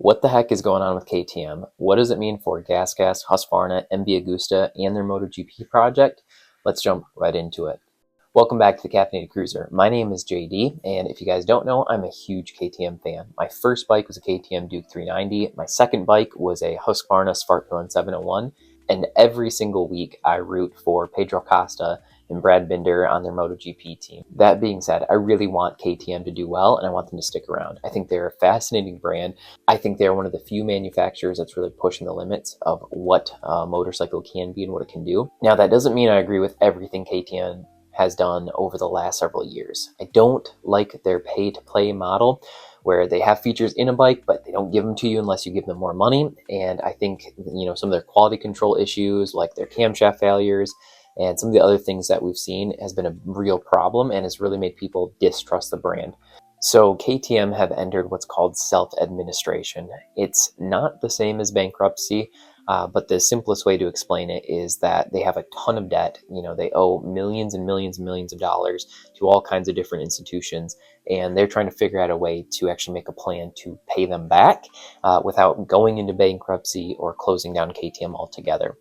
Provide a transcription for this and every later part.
What the heck is going on with KTM? What does it mean for GASGAS, Husqvarna, MV Agusta, and their MotoGP project? Let's jump right into it. Welcome back to the Caffeinated Cruiser. My name is JD, and if you guys don't know, I'm a huge KTM fan. My first bike was a KTM Duke 390. My second bike was a Husqvarna Sparkman 701, and every single week I root for Pedro Acosta and Brad Binder on their MotoGP team. That being said, I really want KTM to do well, and I want them to stick around. I think they're a fascinating brand. I think they're one of the few manufacturers that's really pushing the limits of what a motorcycle can be and what it can do. Now, that doesn't mean I agree with everything KTM has done over the last several years. I don't like their pay-to-play model where they have features in a bike, but they don't give them to you unless you give them more money. And I think, some of their quality control issues, like their camshaft failures, and some of the other things that we've seen has been a real problem and has really made people distrust the brand. So KTM have entered what's called self-administration. It's not the same as bankruptcy, but the simplest way to explain it is that they have a ton of debt. They owe millions and millions and millions of dollars to all kinds of different institutions, and they're trying to figure out a way to actually make a plan to pay them back without going into bankruptcy or closing down KTM altogether.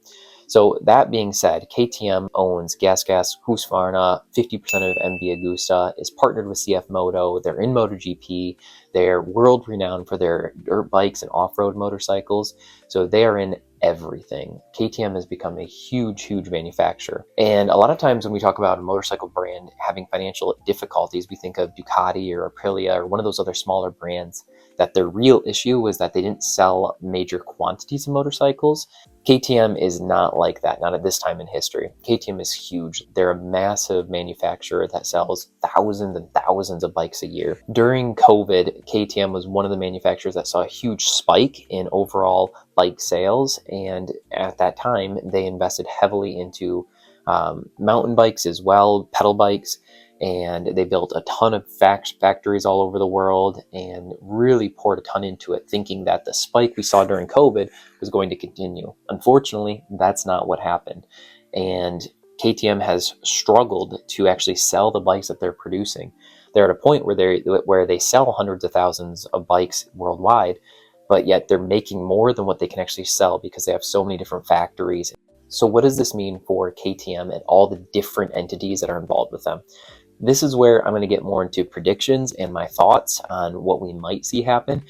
So that being said, KTM owns GASGAS, Husqvarna, 50% of MV Agusta, is partnered with CF Moto. They're in MotoGP. They're world renowned for their dirt bikes and off-road motorcycles. So they are in everything. KTM has become a huge, huge manufacturer. And a lot of times when we talk about a motorcycle brand having financial difficulties, we think of Ducati or Aprilia or one of those other smaller brands, that their real issue was that they didn't sell major quantities of motorcycles. KTM is not like that, not at this time in history. KTM is huge. They're a massive manufacturer that sells thousands and thousands of bikes a year. During COVID, KTM was one of the manufacturers that saw a huge spike in overall bike sales. And at that time, they invested heavily into mountain bikes as well, pedal bikes. And they built a ton of factories all over the world and really poured a ton into it, thinking that the spike we saw during COVID was going to continue. Unfortunately, that's not what happened. And KTM has struggled to actually sell the bikes that they're producing. They're at a point where they sell hundreds of thousands of bikes worldwide, but yet they're making more than what they can actually sell because they have so many different factories. So what does this mean for KTM and all the different entities that are involved with them? This is where I'm going to get more into predictions and my thoughts on what we might see happen.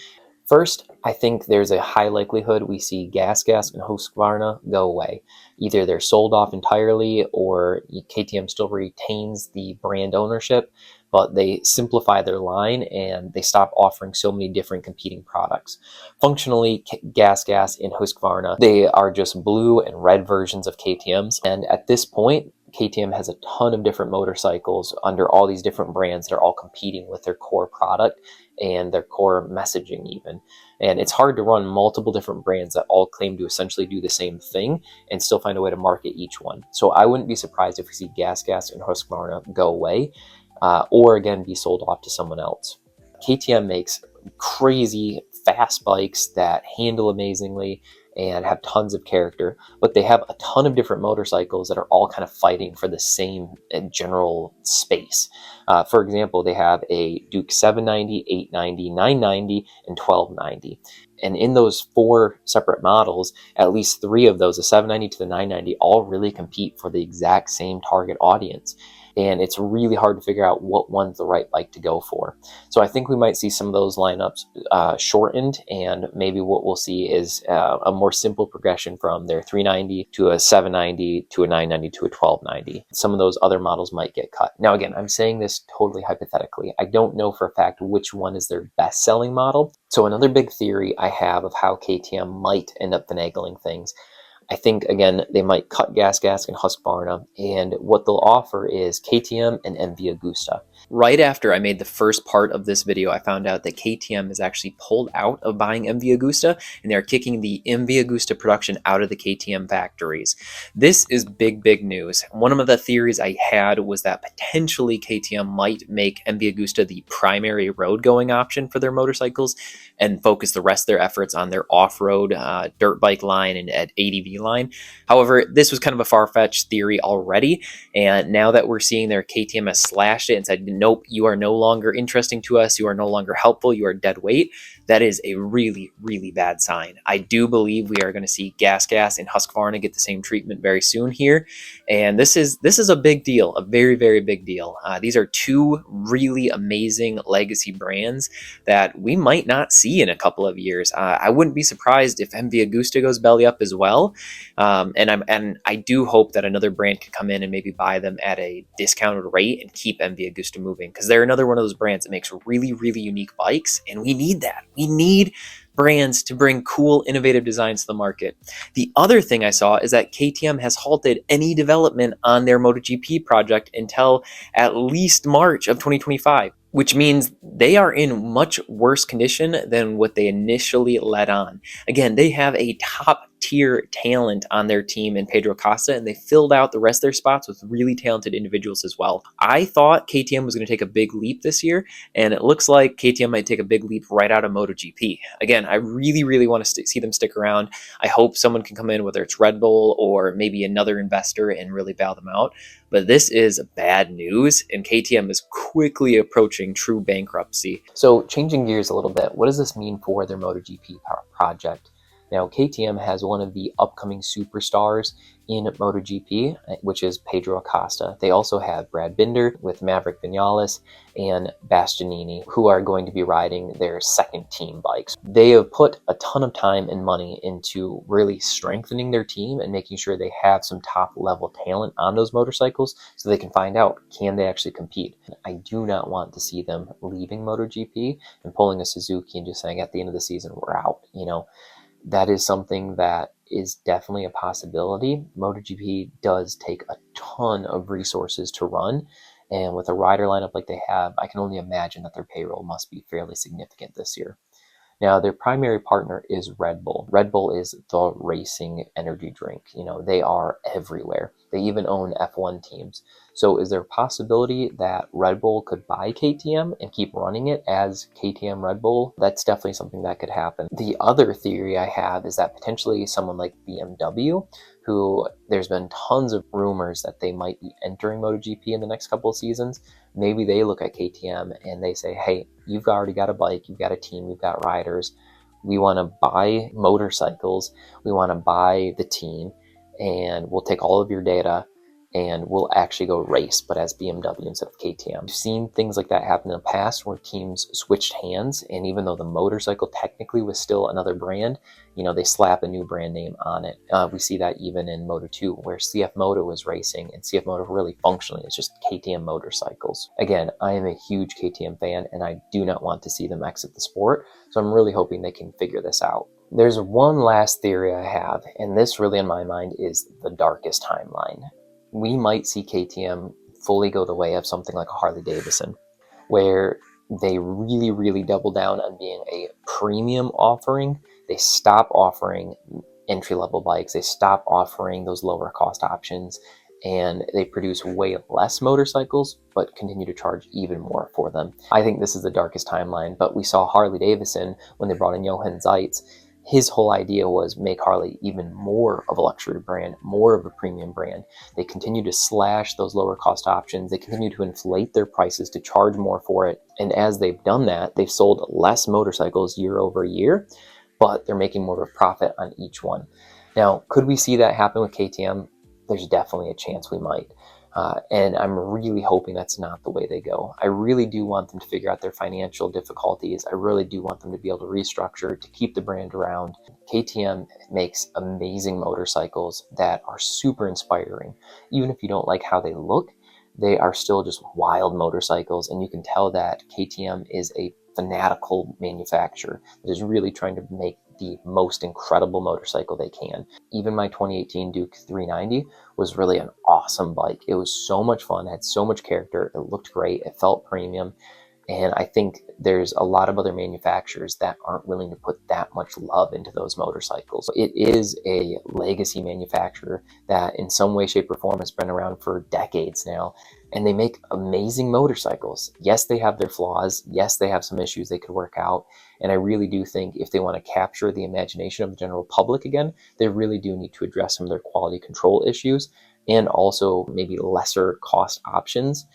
First, I think there's a high likelihood we see GASGAS and Husqvarna go away. Either they're sold off entirely or KTM still retains the brand ownership, but they simplify their line and they stop offering so many different competing products. Functionally, GASGAS and Husqvarna, they are just blue and red versions of KTM's. And at this point, KTM has a ton of different motorcycles under all these different brands that are all competing with their core product and their core messaging even. And it's hard to run multiple different brands that all claim to essentially do the same thing and still find a way to market each one. So I wouldn't be surprised if we see GASGAS and Husqvarna go away or again be sold off to someone else. KTM makes crazy fast bikes that handle amazingly and have tons of character, but they have a ton of different motorcycles that are all kind of fighting for the same general space. For example, they have a Duke 790, 890, 990, and 1290. And in those four separate models, at least three of those, the 790 to the 990, all really compete for the exact same target audience. And it's really hard to figure out what one's the right bike to go for. So I think we might see some of those lineups shortened, and maybe what we'll see is a more simple progression from their 390 to a 790 to a 990 to a 1290. Some of those other models might get cut. Now again, I'm saying this totally hypothetically. I don't know for a fact which one is their best selling model. So another big theory I have of how KTM might end up finagling things, I think, again, they might cut GASGAS and Husqvarna, and what they'll offer is KTM and MV Agusta. Right after I made the first part of this video, I found out that KTM has actually pulled out of buying MV Agusta, and they're kicking the MV Agusta production out of the KTM factories. This is big, big news. One of the theories I had was that potentially KTM might make MV Agusta the primary road-going option for their motorcycles and focus the rest of their efforts on their off-road dirt bike line and ADV line. However, this was kind of a far-fetched theory already, and now that we're seeing their KTM has slashed it and said, nope, you are no longer interesting to us, you are no longer helpful, you are dead weight, that is a really, really bad sign. I do believe we are going to see GASGAS and Husqvarna get the same treatment very soon here, and this is a big deal, a very, very big deal. These are two really amazing legacy brands that we might not see in a couple of years. I wouldn't be surprised if MV Agusta goes belly up as well, and I do hope that another brand can come in and maybe buy them at a discounted rate and keep MV Agusta moving, because they're another one of those brands that makes really, really unique bikes, and we need that. We need brands to bring cool, innovative designs to the market. The other thing I saw is that KTM has halted any development on their MotoGP project until at least March of 2025, which means they are in much worse condition than what they initially let on. Again, they have a top tier talent on their team in Pedro Acosta, and they filled out the rest of their spots with really talented individuals as well. I thought KTM was going to take a big leap this year, and it looks like KTM might take a big leap right out of MotoGP. Again, I really, really want to see them stick around. I hope someone can come in, whether it's Red Bull or maybe another investor, and really bail them out. But this is bad news, and KTM is quickly approaching true bankruptcy. So changing gears a little bit, what does this mean for their MotoGP project? Now, KTM has one of the upcoming superstars in MotoGP, which is Pedro Acosta. They also have Brad Binder with Maverick Vinales and Bastianini, who are going to be riding their second team bikes. They have put a ton of time and money into really strengthening their team and making sure they have some top level talent on those motorcycles so they can find out, can they actually compete? I do not want to see them leaving MotoGP and pulling a Suzuki and just saying at the end of the season, we're out. That is something that is definitely a possibility. MotoGP does take a ton of resources to run, and with a rider lineup like they have, I can only imagine that their payroll must be fairly significant this year. Now, their primary partner is Red Bull. Red Bull is the racing energy drink. They are everywhere. They even own F1 teams. So is there a possibility that Red Bull could buy KTM and keep running it as KTM Red Bull? That's definitely something that could happen. The other theory I have is that potentially someone like BMW, who there's been tons of rumors that they might be entering MotoGP in the next couple of seasons, maybe they look at KTM and they say, hey, you've already got a bike, you've got a team, you've got riders. We want to buy motorcycles, we want to buy the team, and we'll take all of your data and we'll actually go race, but as BMW instead of KTM. We've seen things like that happen in the past where teams switched hands, and even though the motorcycle technically was still another brand, they slap a new brand name on it. We see that even in Moto2, where CF Moto was racing, and CF Moto really functionally is just KTM motorcycles. Again, I am a huge KTM fan, and I do not want to see them exit the sport, so I'm really hoping they can figure this out. There's one last theory I have, and this really in my mind is the darkest timeline. We might see KTM fully go the way of something like a Harley Davidson, where they really, really double down on being a premium offering. They stop offering entry-level bikes. They stop offering those lower cost options, and they produce way less motorcycles, but continue to charge even more for them. I think this is the darkest timeline, but we saw Harley Davidson when they brought in Jochen Zeitz. His whole idea was make Harley even more of a luxury brand, more of a premium brand. They continue to slash those lower cost options. They continue to inflate their prices to charge more for it. And as they've done that, they've sold less motorcycles year over year, but they're making more of a profit on each one. Now, could we see that happen with KTM? There's definitely a chance we might. And I'm really hoping that's not the way they go. I really do want them to figure out their financial difficulties. I really do want them to be able to restructure to keep the brand around. KTM makes amazing motorcycles that are super inspiring. Even if you don't like how they look, they are still just wild motorcycles, and you can tell that KTM is a fanatical manufacturer that is really trying to make the most incredible motorcycle they can. Even my 2018 Duke 390 was really an awesome bike. It was so much fun, it had so much character, it looked great, it felt premium, and I think there's a lot of other manufacturers that aren't willing to put that much love into those motorcycles. It is a legacy manufacturer that in some way, shape, or form has been around for decades now, and they make amazing motorcycles. Yes, they have their flaws. Yes, they have some issues they could work out. And I really do think if they want to capture the imagination of the general public again, they really do need to address some of their quality control issues and also maybe lesser cost options.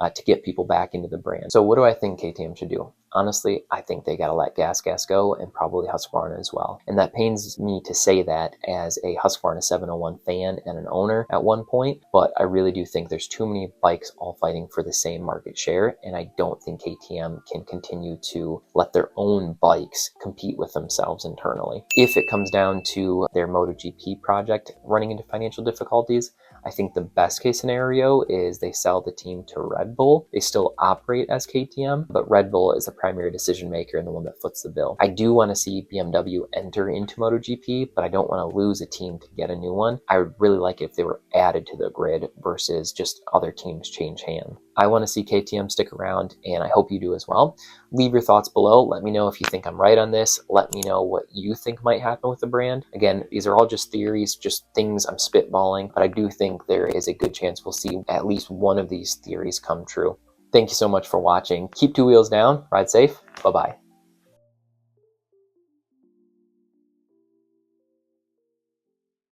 to get people back into the brand. So what do I think KTM should do? Honestly, I think they got to let GASGAS go, and probably Husqvarna as well. And that pains me to say that as a Husqvarna 701 fan and an owner at one point, but I really do think there's too many bikes all fighting for the same market share, and I don't think KTM can continue to let their own bikes compete with themselves internally. If it comes down to their MotoGP project running into financial difficulties, I think the best case scenario is they sell the team to Red Bull. They still operate as KTM, but Red Bull is the primary decision maker and the one that foots the bill. I do want to see BMW enter into MotoGP, but I don't want to lose a team to get a new one. I would really like it if they were added to the grid versus just other teams change hands. I want to see KTM stick around, and I hope you do as well. Leave your thoughts below. Let me know if you think I'm right on this. Let me know what you think might happen with the brand. Again, these are all just theories, just things I'm spitballing, but I do think there is a good chance we'll see at least one of these theories come true. Thank you so much for watching. Keep two wheels down, ride safe, bye-bye.